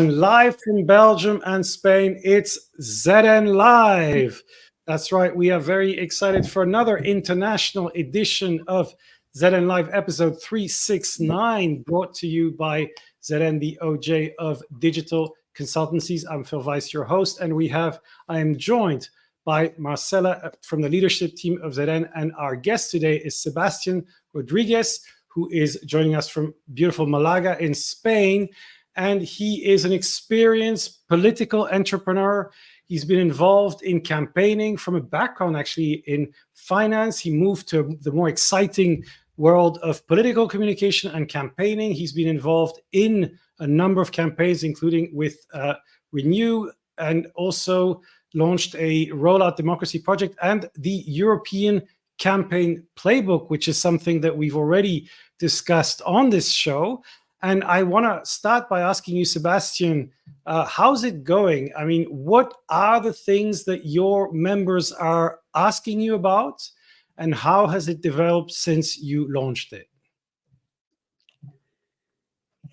And live from Belgium and Spain, it's ZN Live. That's right. We are very excited for another international edition of ZN Live episode 369, brought to you by ZN, the OJ of digital consultancies. I'm Phil Weiss, your host, and I am joined by Marcela from the leadership team of ZN, and our guest today is Sebastián Rodríguez, who is joining us from beautiful Malaga in Spain. And he is an experienced political entrepreneur. He's been involved in campaigning from a background actually in finance. He moved to the more exciting world of political communication and campaigning. He's been involved in a number of campaigns, including with Renew, and also launched a Rollout Democracy project and the European Campaign Playbook, which is something that we've already discussed on this show. And I want to start by asking you, Sebastián, how's it going? I mean, what are the things that your members are asking you about, and how has it developed since you launched it?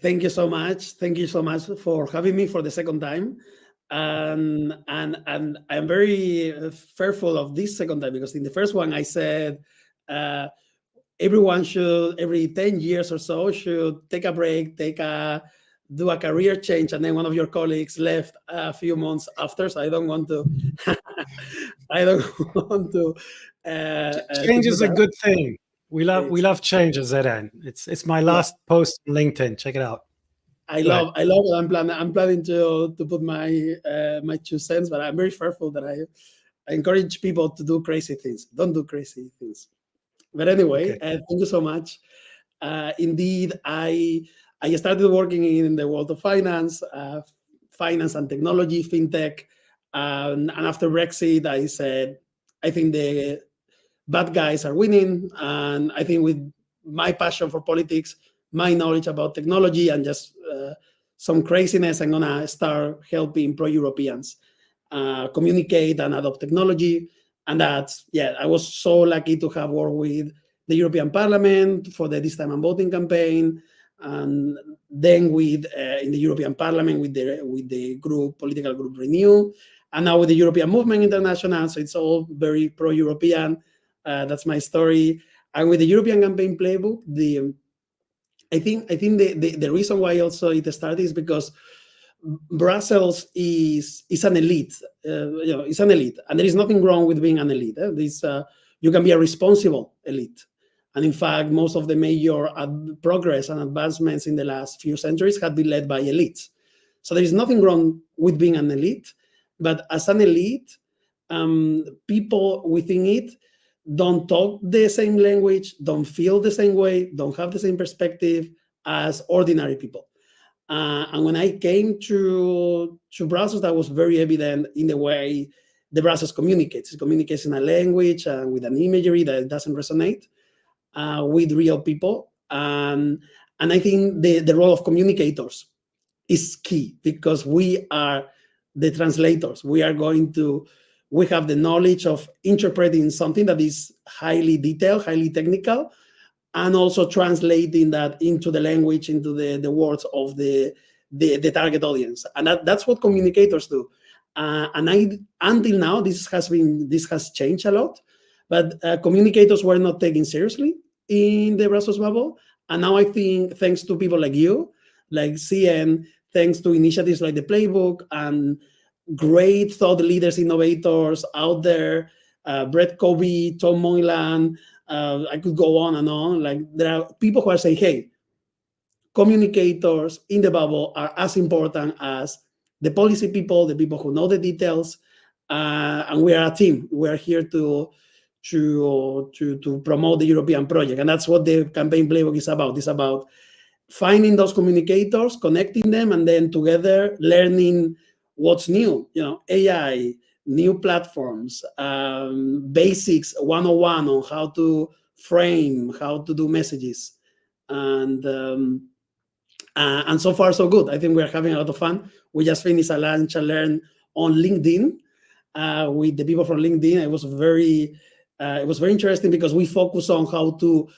Thank you so much. Thank you so much for having me for the second time. And I'm very fearful of this second time, because in the first one I said everyone should, every 10 years or so, should take a break, do a career change, and then one of your colleagues left a few months after. So I don't want to. Change is a good thing. We love change at ZN. It's my last post on LinkedIn. Check it out. I love it. I'm planning to put my 2 cents, but I'm very fearful that I encourage people to do crazy things. Don't do crazy things. But anyway, okay. Thank you so much. Indeed, I started working in the world of finance and technology, fintech. And after Brexit, I said, I think the bad guys are winning. And I think with my passion for politics, my knowledge about technology, and just some craziness, I'm going to start helping pro-Europeans communicate and adopt technology. And that's, I was so lucky to have worked with the European Parliament for the This Time I'm Voting campaign, and then with in the European Parliament with the political group Renew, and now with the European Movement International. So it's all very pro-European. That's my story. And with the European Campaign Playbook, I think the reason why also it started is because Brussels is an elite. It's an elite, and there is nothing wrong with being an elite. You can be a responsible elite, and in fact, most of the major progress and advancements in the last few centuries have been led by elites. So there is nothing wrong with being an elite, but as an elite, people within it don't talk the same language, don't feel the same way, don't have the same perspective as ordinary people. And when I came to Brussels, that was very evident in the way the Brussels communicates. It communicates in a language and with an imagery that doesn't resonate with real people. And I think the role of communicators is key, because we are the translators. We have the knowledge of interpreting something that is highly detailed, highly technical, and also translating that into the language, into the words of the target audience. And that's what communicators do. Until now, this has changed a lot, but communicators were not taken seriously in the Brussels bubble. And now I think, thanks to people like you, like CN, thanks to initiatives like the Playbook and great thought leaders, innovators out there, Brett Covey, Tom Moylan, I could go on and on. Like, there are people who are saying, hey, communicators in the bubble are as important as the policy people, the people who know the details, and we are a team. We are here to promote the European project, and that's what the campaign playbook is about. It's about finding those communicators, connecting them, and then together learning what's new. AI, new platforms, basics 101 on how to frame, how to do messages, and so far so good. I think we're having a lot of fun. We just finished a lunch and learn on LinkedIn with the people from LinkedIn. It was very interesting, because we focus on how to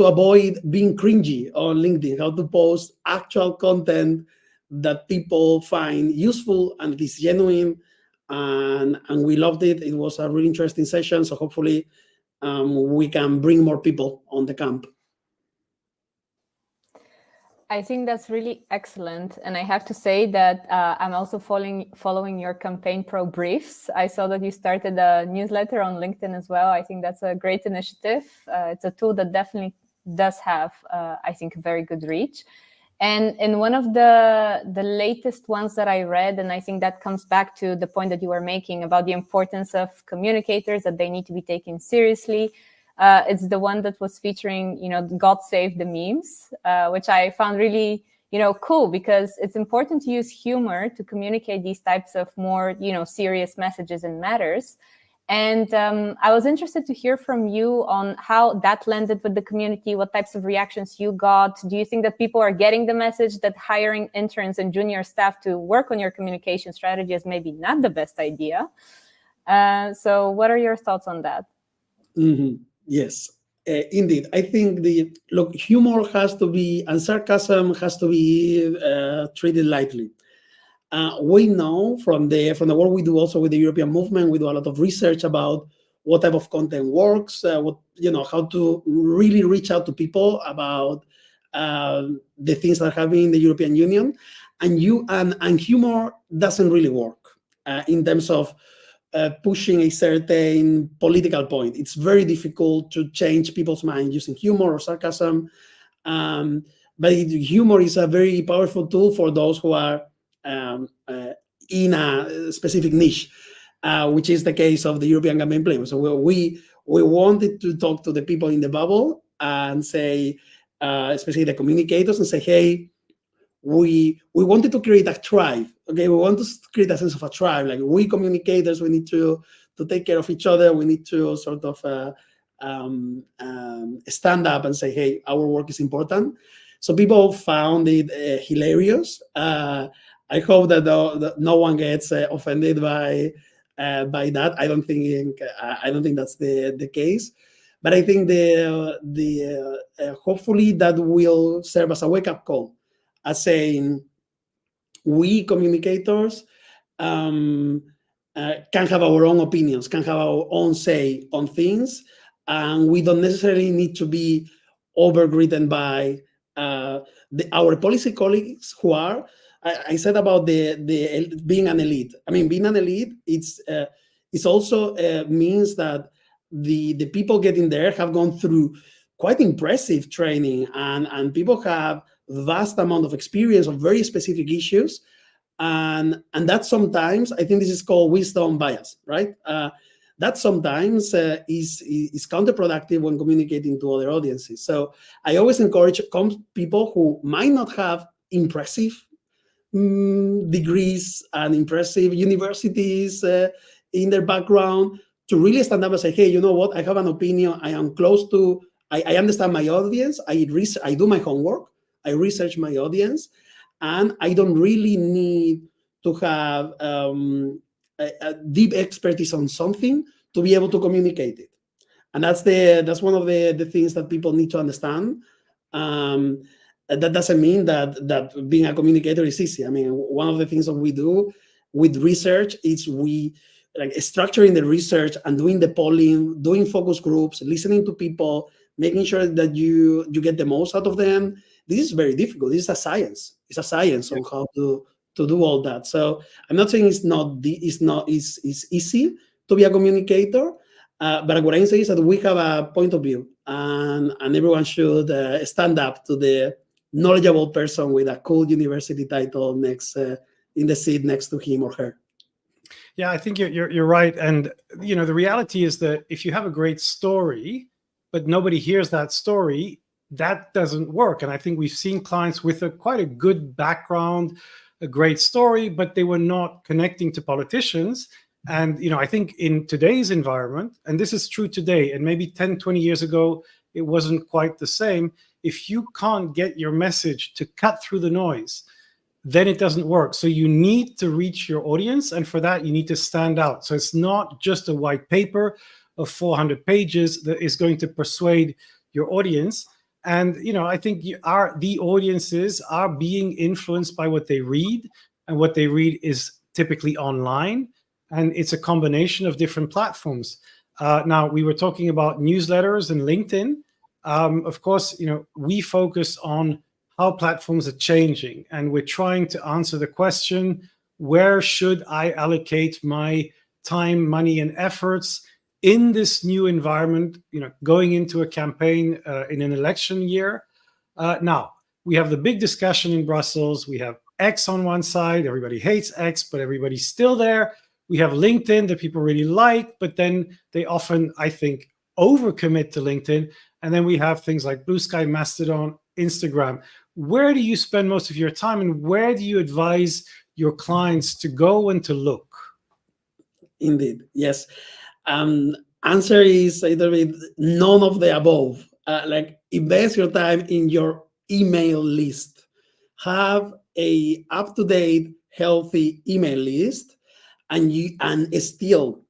avoid being cringy on LinkedIn, how to post actual content that people find useful and it is genuine, and we loved it. It was a really interesting session, so hopefully we can bring more people on the camp. I think that's really excellent. And I have to say that I'm also following your Campaign Pro briefs. I saw that you started a newsletter on LinkedIn as well. I think that's a great initiative. It's a tool that definitely does have, I think, a very good reach. And in one of the latest ones that I read, and I think that comes back to the point that you were making about the importance of communicators, that they need to be taken seriously. It's the one that was featuring, God save the memes, which I found really, cool, because it's important to use humor to communicate these types of more, serious messages and matters. And I was interested to hear from you on how that landed with the community, what types of reactions you got. Do you think that people are getting the message that hiring interns and junior staff to work on your communication strategy is maybe not the best idea? So what are your thoughts on that? Mm-hmm. Yes, indeed. I think humor has to be, and sarcasm has to be treated lightly. We know from the work we do also with the European movement, we do a lot of research about what type of content works, how to really reach out to people about the things that are happening in the European Union, and humor doesn't really work in terms of pushing a certain political point. It's very difficult to change people's mind using humor or sarcasm. But humor is a very powerful tool for those who are in a specific niche, which is the case of the European Campaign Plan. So we wanted to talk to the people in the bubble and say, especially the communicators, and say, hey, we wanted to create a tribe. Okay, we want to create a sense of a tribe. Like, we communicators, we need to take care of each other. We need to sort of stand up and say, hey, our work is important. So people found it hilarious. I hope that no one gets offended by that. I don't think that's the case. But I think hopefully that will serve as a wake-up call, as saying, we communicators can have our own opinions, can have our own say on things, and we don't necessarily need to be overridden by our policy colleagues who are. I said about the being an elite. I mean, being an elite, it's also means that the people getting there have gone through quite impressive training, and people have vast amount of experience on very specific issues, and that sometimes, I think this is called wisdom bias, right? That sometimes is counterproductive when communicating to other audiences. So I always encourage people who might not have impressive degrees and impressive universities in their background to really stand up and say, hey, you know what? I have an opinion. I am close to. I understand my audience. I do my homework. I research my audience, and I don't really need to have a deep expertise on something to be able to communicate it. And that's one of the things that people need to understand. That doesn't mean that being a communicator is easy. I mean, one of the things that we do with research is we like structuring the research and doing the polling, doing focus groups, listening to people, making sure that you get the most out of them. This is very difficult. This is a science. It's a science on how to do all that. So I'm not saying it's easy to be a communicator, but what I'm saying is that we have a point of view, and everyone should stand up to the knowledgeable person with a cool university title next in the seat next to him or her. Yeah, I think you're right. And the reality is that if you have a great story, but nobody hears that story, that doesn't work. And I think we've seen clients with quite a good background, a great story, but they were not connecting to politicians. And I think in today's environment, and this is true today, and maybe 10, 20 years ago, it wasn't quite the same. If you can't get your message to cut through the noise, then it doesn't work. So you need to reach your audience, and for that you need to stand out. So it's not just a white paper of 400 pages that is going to persuade your audience. And I think the audiences are being influenced by what they read, and what they read is typically online, and it's a combination of different platforms. Now, we were talking about newsletters and LinkedIn. Of course, we focus on how platforms are changing, and we're trying to answer the question, where should I allocate my time, money, and efforts in this new environment, going into a campaign in an election year? Now, we have the big discussion in Brussels. We have X on one side. Everybody hates X, but everybody's still there. We have LinkedIn that people really like, but then they often, I think, overcommit to LinkedIn. And then we have things like Blue Sky, Mastodon, Instagram. Where do you spend most of your time, and where do you advise your clients to go and to look? Indeed, yes. Answer is a little bit none of the above. Like, invest your time in your email list. Have a up-to-date, healthy email list, and steal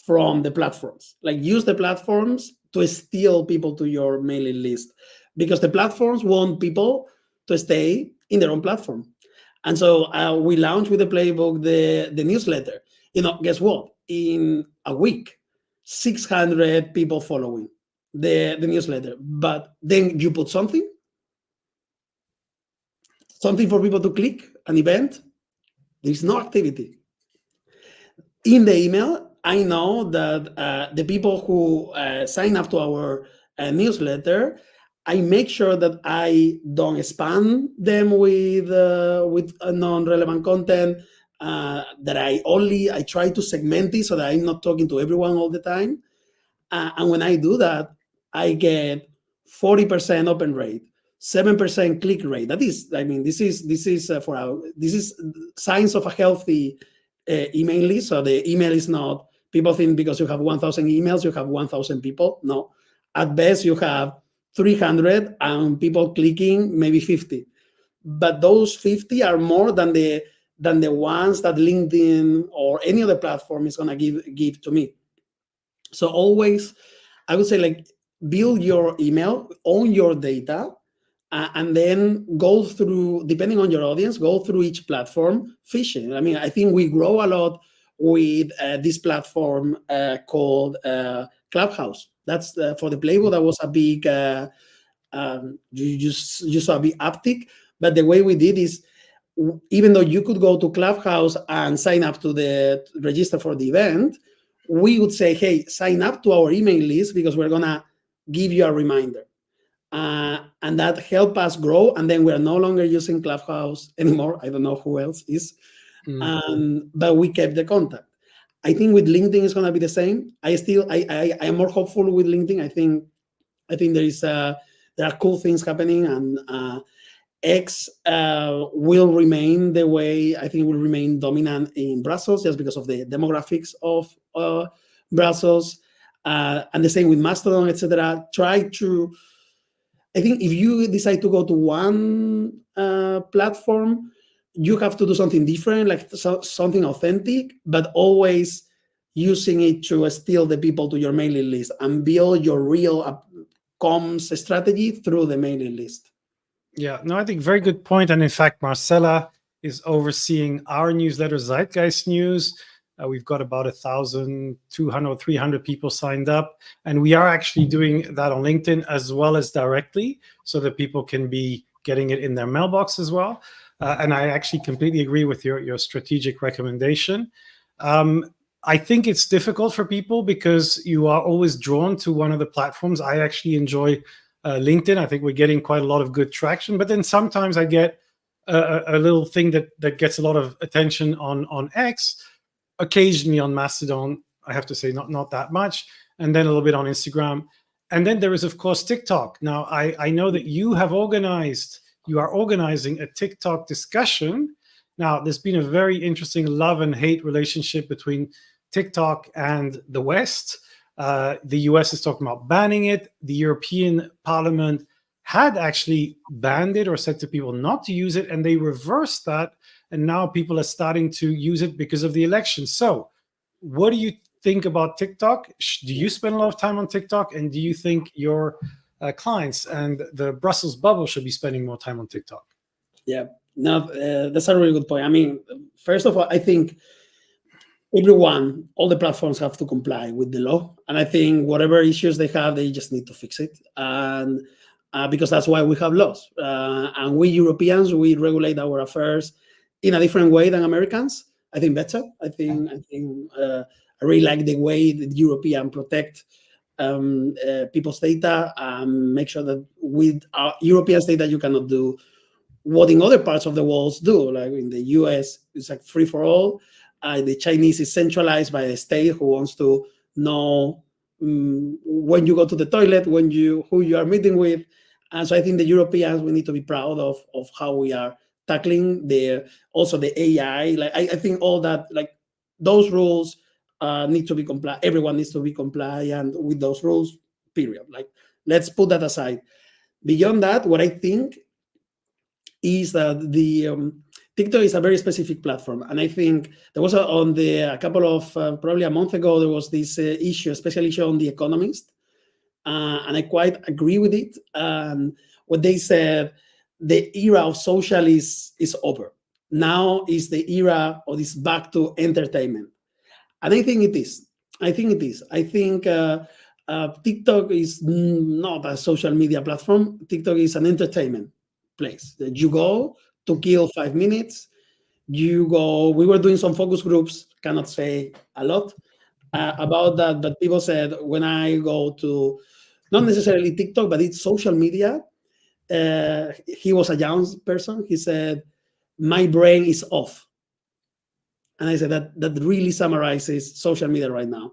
from the platforms. Like, use the platforms to steal people to your mailing list, because the platforms want people to stay in their own platform. And so we launched with the playbook the newsletter. Guess what? In a week, 600 people following the newsletter. But then you put something for people to click, an event. There's no activity. In the email, I know that the people who sign up to our newsletter, I make sure that I don't spam them with non-relevant content. That I try to segment it so that I'm not talking to everyone all the time. And when I do that, I get 40% open rate, 7% click rate. That is, this is signs of a healthy email list. So the email is not, people think because you have 1,000 emails, you have 1,000 people. No, at best you have 300 and people clicking maybe 50. But those 50 are more than the ones that LinkedIn or any other platform is gonna give to me. So always, I would say, like, build your email, own your data, and then go through, depending on your audience, go through each platform fishing. I think we grow a lot with this platform called Clubhouse. That's for the playbook. That was a big, you saw a big uptick. But the way we did is, even though you could go to Clubhouse and sign up to register for the event, we would say, hey, sign up to our email list because we're gonna give you a reminder. And that helped us grow. And then we're no longer using Clubhouse anymore. I don't know who else is. But we kept the contact. I think with LinkedIn it's gonna be the same. I am more hopeful with LinkedIn. I think there are cool things happening, and X will remain the way, I think will remain dominant in Brussels, just because of the demographics of Brussels, and the same with Mastodon, etc. I think if you decide to go to one platform, you have to do something different, like something authentic, but always using it to steal the people to your mailing list and build your real comms strategy through the mailing list. Yeah, no, I think very good point. And in fact, Marcela is overseeing our newsletter, Zeitgeist News. We've got about 1,200 or 300 people signed up. And we are actually doing that on LinkedIn as well as directly, so that people can be getting it in their mailbox as well. And I actually completely agree with your strategic recommendation. I think it's difficult for people because you are always drawn to one of the platforms. I actually enjoy LinkedIn. I think we're getting quite a lot of good traction, but then sometimes I get a little thing that gets a lot of attention on X, occasionally on Mastodon, I have to say not that much, and then a little bit on Instagram. And then there is, of course, TikTok. Now, I know that you are organizing a TikTok discussion. Now, there's been a very interesting love and hate relationship between TikTok and the West. The US is talking about banning it. The European Parliament had actually banned it or said to people not to use it, and they reversed that. And now people are starting to use it because of the election. So what do you think about TikTok? Do you spend a lot of time on TikTok? And do you think your clients, and the Brussels bubble should be spending more time on TikTok. Yeah, no, that's a really good point. I mean, first of all, I think all the platforms have to comply with the law, and I think whatever issues they have, they just need to fix it, and because that's why we have laws, and we Europeans, we regulate our affairs in a different way than Americans. I think better. I really like the way that European protect people's data and make sure that with our European data you cannot do what in other parts of the world do. Like in the US, it's like free for all. The Chinese is centralized by the state who wants to know when you go to the toilet, who you are meeting with. And so I think the Europeans, we need to be proud of how we are tackling also the AI. Like I think all that, like those rules need to be compliant. Everyone needs to be compliant with those rules, period. Like, let's put that aside. Beyond that, what I think is that the TikTok is a very specific platform, and I think there was a couple of probably a month ago there was this issue, especially issue on The Economist, and I quite agree with it. What they said, the era of social is over. Now is the era of this back to entertainment, and I think it is. I think TikTok is not a social media platform. TikTok is an entertainment place that you go to kill 5 minutes. We were doing some focus groups, cannot say a lot about that, but people said when I go to, not necessarily TikTok, but it's social media, he was a young person, he said, my brain is off. And I said that really summarizes social media right now,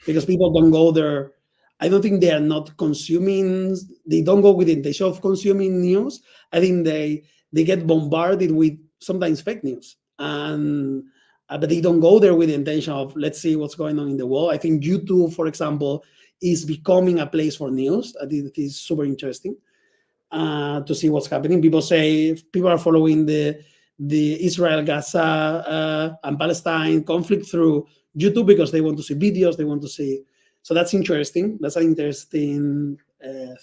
because people don't go there. I don't think they are not consuming. They don't go with the intention of consuming news. I think they get bombarded with sometimes fake news, and but they don't go there with the intention of let's see what's going on in the world. I think YouTube, for example, is becoming a place for news. I think it is super interesting to see what's happening. People are following the Israel, Gaza, and Palestine conflict through YouTube because they want to see videos. They want to see. So that's interesting. That's an interesting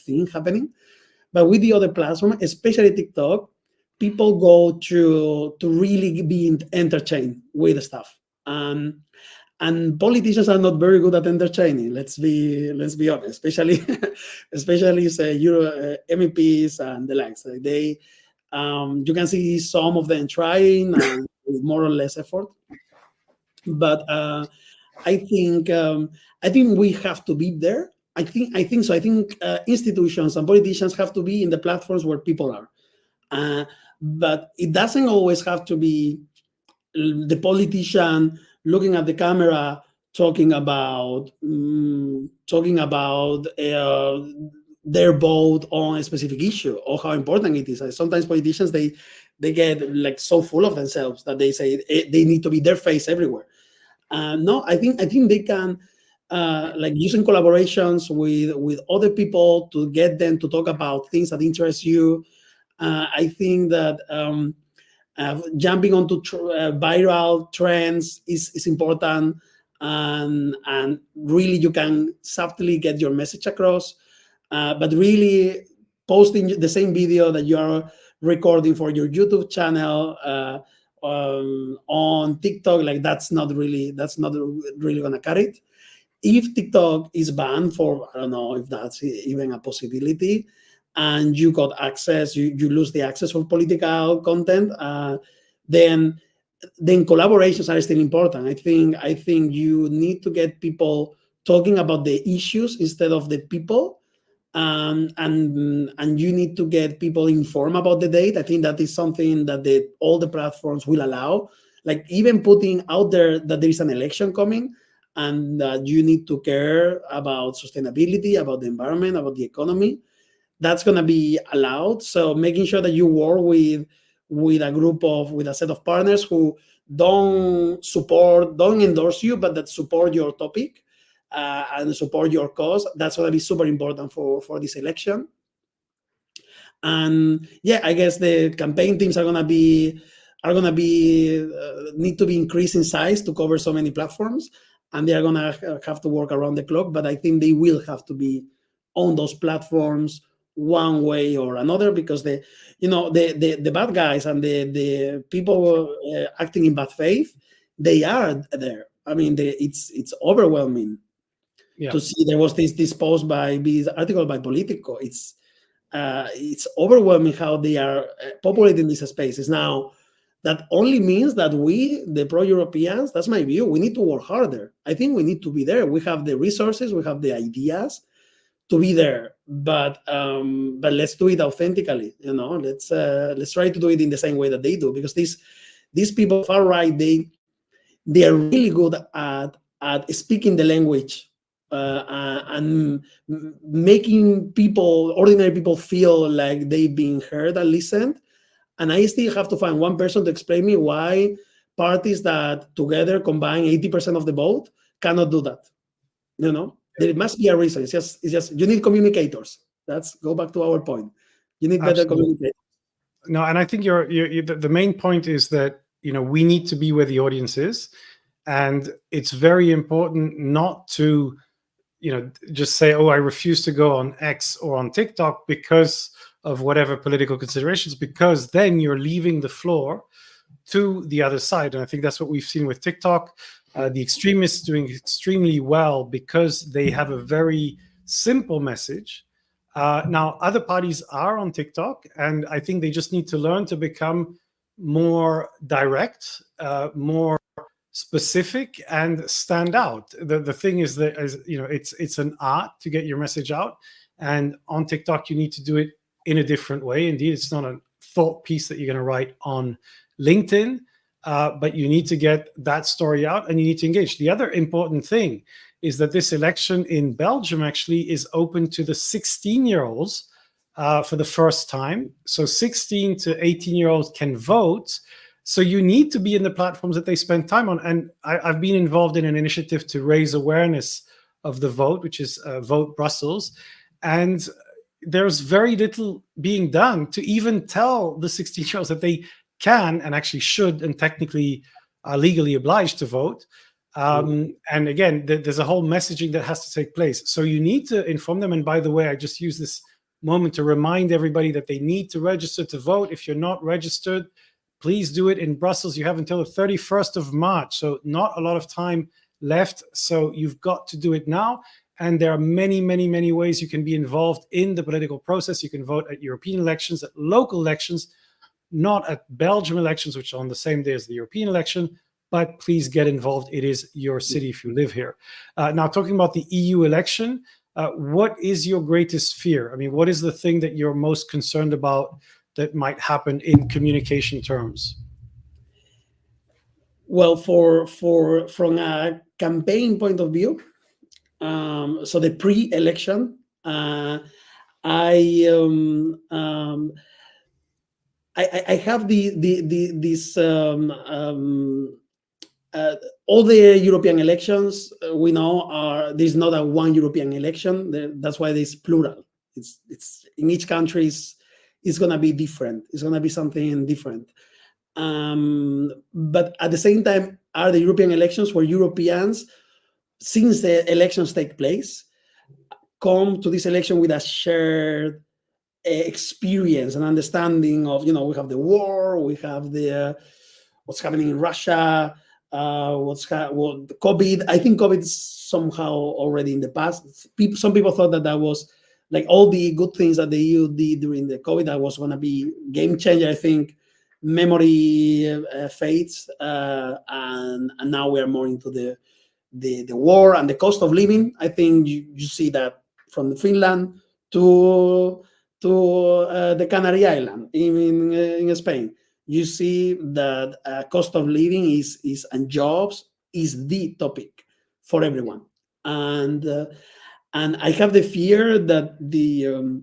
thing happening. But with the other platform, especially TikTok, people go to really be entertained with the stuff. And politicians are not very good at entertaining. Let's be honest. Especially say Euro MEPs and the likes. Like you can see some of them trying and with more or less effort. But I think we have to be there. I think so. I think institutions and politicians have to be in the platforms where people are. But it doesn't always have to be the politician looking at the camera talking about their vote on a specific issue or how important it is. Sometimes politicians they get like so full of themselves that they say they need to be their face everywhere. No, I think they can like using collaborations with other people to get them to talk about things that interest you. I think that jumping onto viral trends is important, and really you can subtly get your message across. But really posting the same video that you are recording for your YouTube channel on TikTok, like that's not really gonna cut it. If TikTok is banned for, I don't know if that's even a possibility, and you got access, you lose the access for political content, then collaborations are still important. I think you need to get people talking about the issues instead of the people. And you need to get people informed about the date. I think that is something that all the platforms will allow. Like even putting out there that there is an election coming and that you need to care about sustainability, about the environment, about the economy. That's going to be allowed. So making sure that you work with a set of partners who don't endorse you, but that support your topic. And support your cause. That's going to be super important for this election. And yeah, I guess the campaign teams are going to be need to be increased in size to cover so many platforms, and they are going to have to work around the clock. But I think they will have to be on those platforms one way or another, because the bad guys and the people acting in bad faith, they are there. I mean, it's overwhelming to see. There was this post by this article by Politico. It's overwhelming how they are populating these spaces now. That only means that we, the pro-Europeans, that's my view, we need to work harder. I think we need to be there. We have the resources, we have the ideas to be there, but let's do it authentically. Let's try to do it in the same way that they do, because these people far right, they are really good at speaking the language and making ordinary people feel like they've been heard and listened. And I still have to find one person to explain me why parties that together combine 80% of the vote cannot do that. There must be a reason. It's just you need communicators. Let's go back to our point. You need better communicators. No, and I think the main point is that we need to be where the audience is, and it's very important not to just say, oh, I refuse to go on X or on TikTok because of whatever political considerations, because then you're leaving the floor to the other side. And I think that's what we've seen with TikTok. The extremists doing extremely well because they have a very simple message. Now, other parties are on TikTok, and I think they just need to learn to become more direct, more specific, and stand out. The thing is that, it's an art to get your message out, and on TikTok you need to do it in a different way. Indeed, it's not a thought piece that you're going to write on LinkedIn, but you need to get that story out and you need to engage. The other important thing is that this election in Belgium actually is open to the 16-year-olds for the first time. So 16 to 18-year-olds can vote. So you need to be in the platforms that they spend time on. And I've been involved in an initiative to raise awareness of the vote, which is Vote Brussels. And there's very little being done to even tell the 16-year-olds that they can and actually should and technically are legally obliged to vote. And again, there's a whole messaging that has to take place. So you need to inform them. And by the way, I just use this moment to remind everybody that they need to register to vote. If you're not registered, please do it. In Brussels, you have until the 31st of March. So not a lot of time left. So you've got to do it now. And there are many, many, many ways you can be involved in the political process. You can vote at European elections, at local elections, not at Belgium elections, which are on the same day as the European election, but please get involved. It is your city if you live here. Now, talking about the EU election, what is your greatest fear? I mean, what is the thing that you're most concerned about that might happen in communication terms? Well, from a campaign point of view, so the pre-election, I have this all the European elections we know there's not a one European election. That's why there's plural. It's in each country it's going to be different. It's going to be something different. But at the same time, are the European elections where Europeans, since the elections take place, come to this election with a shared experience and understanding of, we have the war, we have the what's happening in Russia, the COVID. I think COVID is somehow already in the past. Some people thought that was like all the good things that the EU did during the COVID, that was going to be game changer. I think memory fades, and now we are more into the war and the cost of living. I think you see that from Finland to the Canary Island in Spain. You see that cost of living is and jobs is the topic for everyone, and I have the fear that the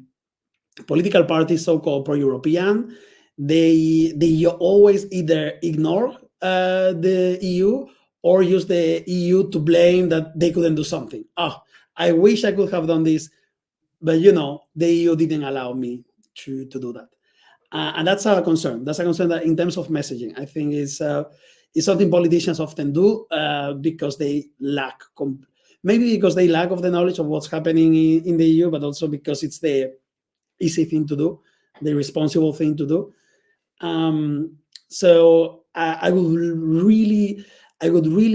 political parties, so-called pro-European, they always either ignore the EU or use the EU to blame that they couldn't do something. I wish I could have done this, but the EU didn't allow me to do that. And that's a concern. That's a concern that in terms of messaging, I think is something politicians often do because they lack. maybe because they lack of the knowledge of what's happening in the EU, but also because it's the easy thing to do, the responsible thing to do. So I would really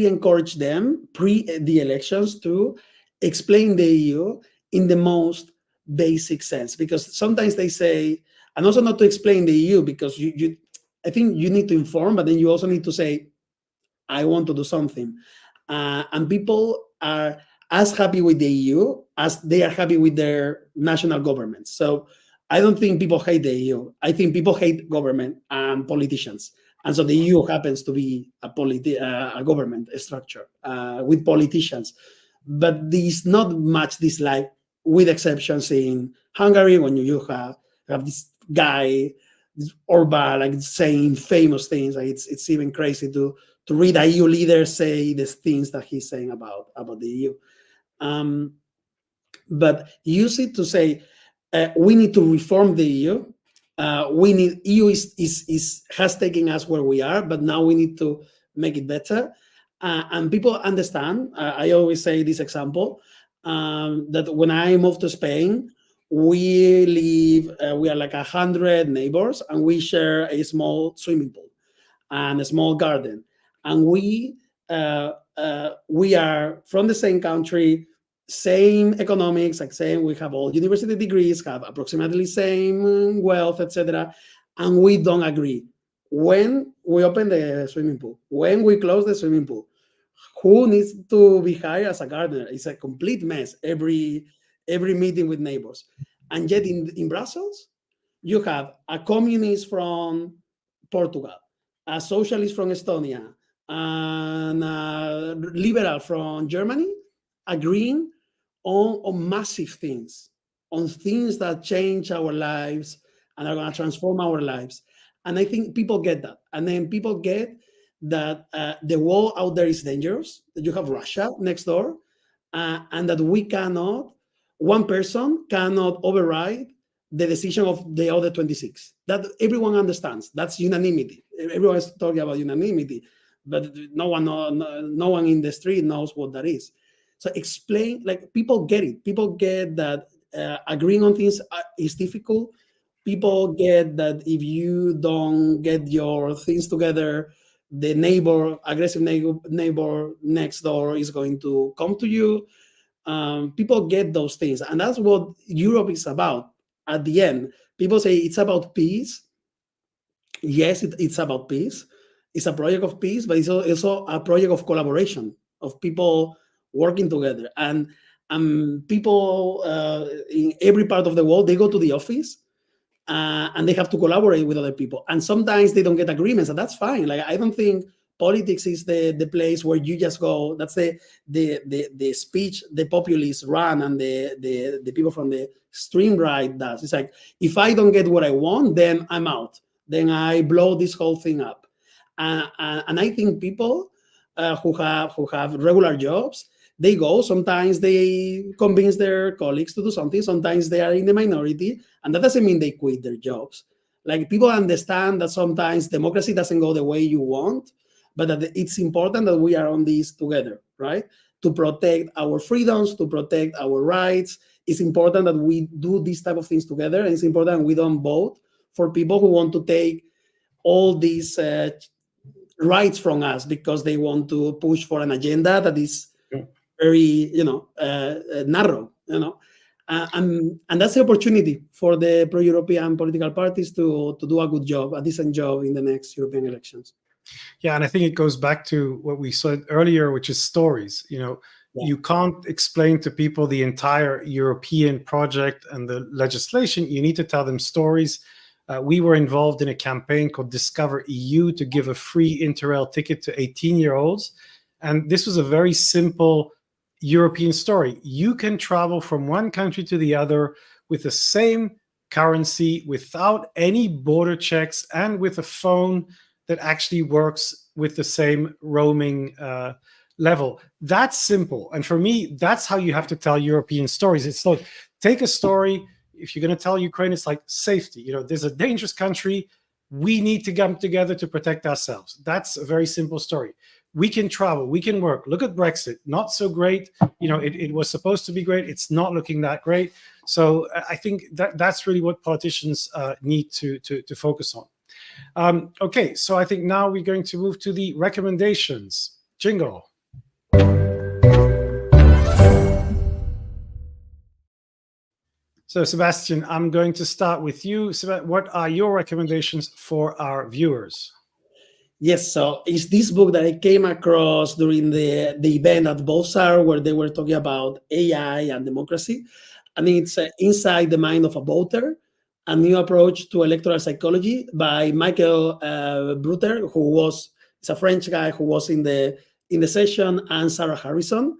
encourage them pre the elections to explain the EU in the most basic sense, because sometimes they say, and also not to explain the EU, because I think you need to inform, but then you also need to say, I want to do something. And people are as happy with the EU as they are happy with their national governments. So I don't think people hate the EU. I think people hate government and politicians. And so the EU happens to be a government structure with politicians. But there's not much dislike, with exceptions in Hungary, when you have this guy, this Orban, like saying famous things. Like it's even crazy to read a EU leader say the things that he's saying about the EU. But use it to say, we need to reform the EU. EU has taken us where we are, but now we need to make it better. And people understand. I always say this example, that when I moved to Spain, we are like 100 neighbors, and we share a small swimming pool and a small garden. And we are from the same country, same economics, like saying we have all university degrees, have approximately same wealth, etc. And we don't agree when we open the swimming pool, when we close the swimming pool, who needs to be hired as a gardener. It's a complete mess every meeting with neighbors. And yet in Brussels, you have a communist from Portugal, a socialist from Estonia, and a liberal from Germany agreeing on massive things, on things that change our lives and are going to transform our lives. And I think people get that. And then people get that the world out there is dangerous, that you have Russia next door, and that one person cannot override the decision of the other 26. That everyone understands. That's unanimity. Everyone is talking about unanimity, but no one in the street knows what that is. So explain, like, people get it. People get that agreeing on things is difficult. People get that if you don't get your things together, the aggressive neighbor next door is going to come to you. People get those things. And that's what Europe is about. At the end, people say it's about peace. Yes, it's about peace. It's a project of peace, but it's also a project of collaboration, of people working together. And people in every part of the world, they go to the office and they have to collaborate with other people. And sometimes they don't get agreements, and that's fine. Like, I don't think politics is the place where you just go. That's the speech the populists run and the people from the extreme right does. It's like, if I don't get what I want, then I'm out. Then I blow this whole thing up. And I think people who have regular jobs, they go. Sometimes they convince their colleagues to do something. Sometimes they are in the minority, and that doesn't mean they quit their jobs. Like, people understand that sometimes democracy doesn't go the way you want, but that it's important that we are on this together, right? To protect our freedoms, to protect our rights. It's important that we do these type of things together, and it's important we don't vote for people who want to take all these rights from us because they want to push for an agenda that is very, narrow, and that's the opportunity for the pro-European political parties to do a good job, a decent job in the next European elections. Yeah, and I think it goes back to what we said earlier, which is stories. You can't explain to people the entire European project and the legislation. You need to tell them stories. We were involved in a campaign called Discover EU to give a free Interrail ticket to 18-year-olds. And this was a very simple European story. You can travel from one country to the other with the same currency, without any border checks, and with a phone that actually works with the same roaming level. That's simple. And for me, that's how you have to tell European stories. It's like, take a story. If you're going to tell Ukraine, it's like safety. There's a dangerous country. We need to come together to protect ourselves. That's a very simple story. we can travel, we can work. Look at Brexit, not so great. It was supposed to be great. It's not looking that great. So I think that's really what politicians need to focus on. Okay, so I think now we're going to move to the recommendations. Jingle. So, Sebastian, I'm going to start with you. What are your recommendations for our viewers? Yes, so it's this book that I came across during the event at Bolsar, where they were talking about AI and democracy. And it's Inside the Mind of a Voter, a new approach to electoral psychology by Michael Bruter, it's a French guy who was in the session, and Sarah Harrison.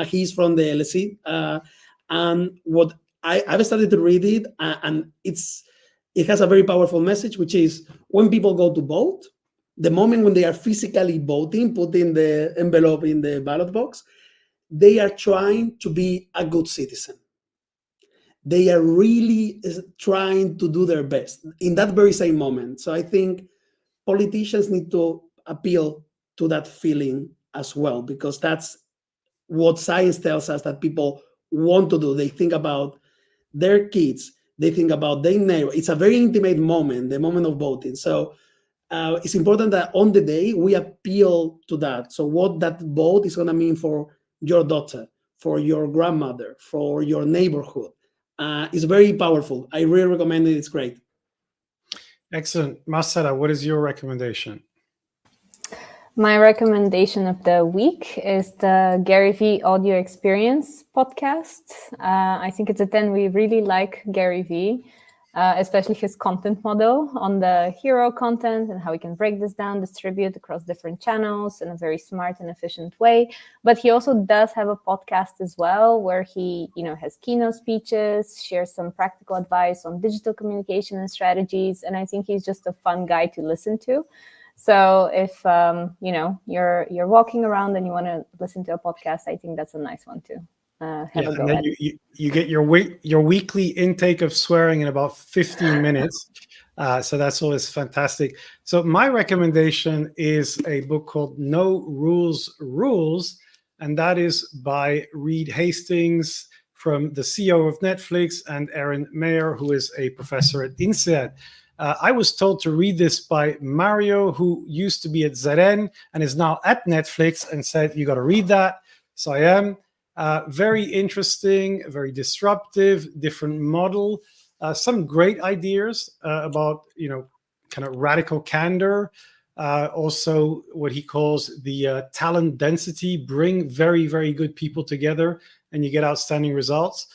He's from the LSE. And what I've started to read it, and it has a very powerful message, which is when people go to vote, the moment when they are physically voting, putting the envelope in the ballot box, they are trying to be a good citizen. They are really trying to do their best in that very same moment. So I think politicians need to appeal to that feeling as well, because that's what science tells us that people want to do. They think about their kids, they think about their neighbor. It's a very intimate moment, the moment of voting. So it's important that on the day we appeal to that. So what that vote is going to mean for your daughter, for your grandmother, for your neighborhood. It's very powerful. I really recommend it. It's great. Excellent. Marcela, what is your recommendation? My recommendation of the week is the Gary Vee Audio Experience podcast. I think it's a 10. We really like Gary Vee, especially his content model on the hero content and how he can break this down, distribute across different channels in a very smart and efficient way. But he also does have a podcast as well, where he, has keynote speeches, shares some practical advice on digital communication and strategies. And I think he's just a fun guy to listen to. So if you're walking around and you want to listen to a podcast, I think that's a nice one to have a go and at. then you get your weekly intake of swearing in about 15 minutes. So that's always fantastic. So my recommendation is a book called No Rules Rules, and that is by Reed Hastings, from the CEO of Netflix, and Erin Mayer, who is a professor at INSEAD. I was told to read this by Mario, who used to be at ZN and is now at Netflix, and said, you got to read that. So I am. Very interesting, very disruptive, different model. Some great ideas about, kind of radical candor. Also what he calls the talent density, bring very, very good people together and you get outstanding results.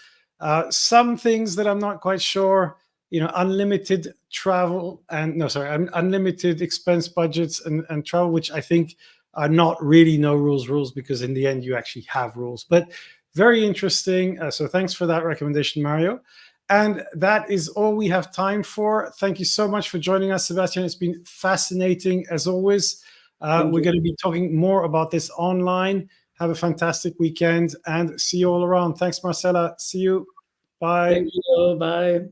Some things that I'm not quite sure, unlimited travel unlimited expense budgets and travel, which I think are not really no rules, because in the end you actually have rules. But very interesting. So thanks for that recommendation, Mario. And that is all we have time for. Thank you so much for joining us, Sebastian. It's been fascinating as always. We're going to be talking more about this online. Have a fantastic weekend and see you all around. Thanks, Marcela. See you. Bye. Thank you. Bye.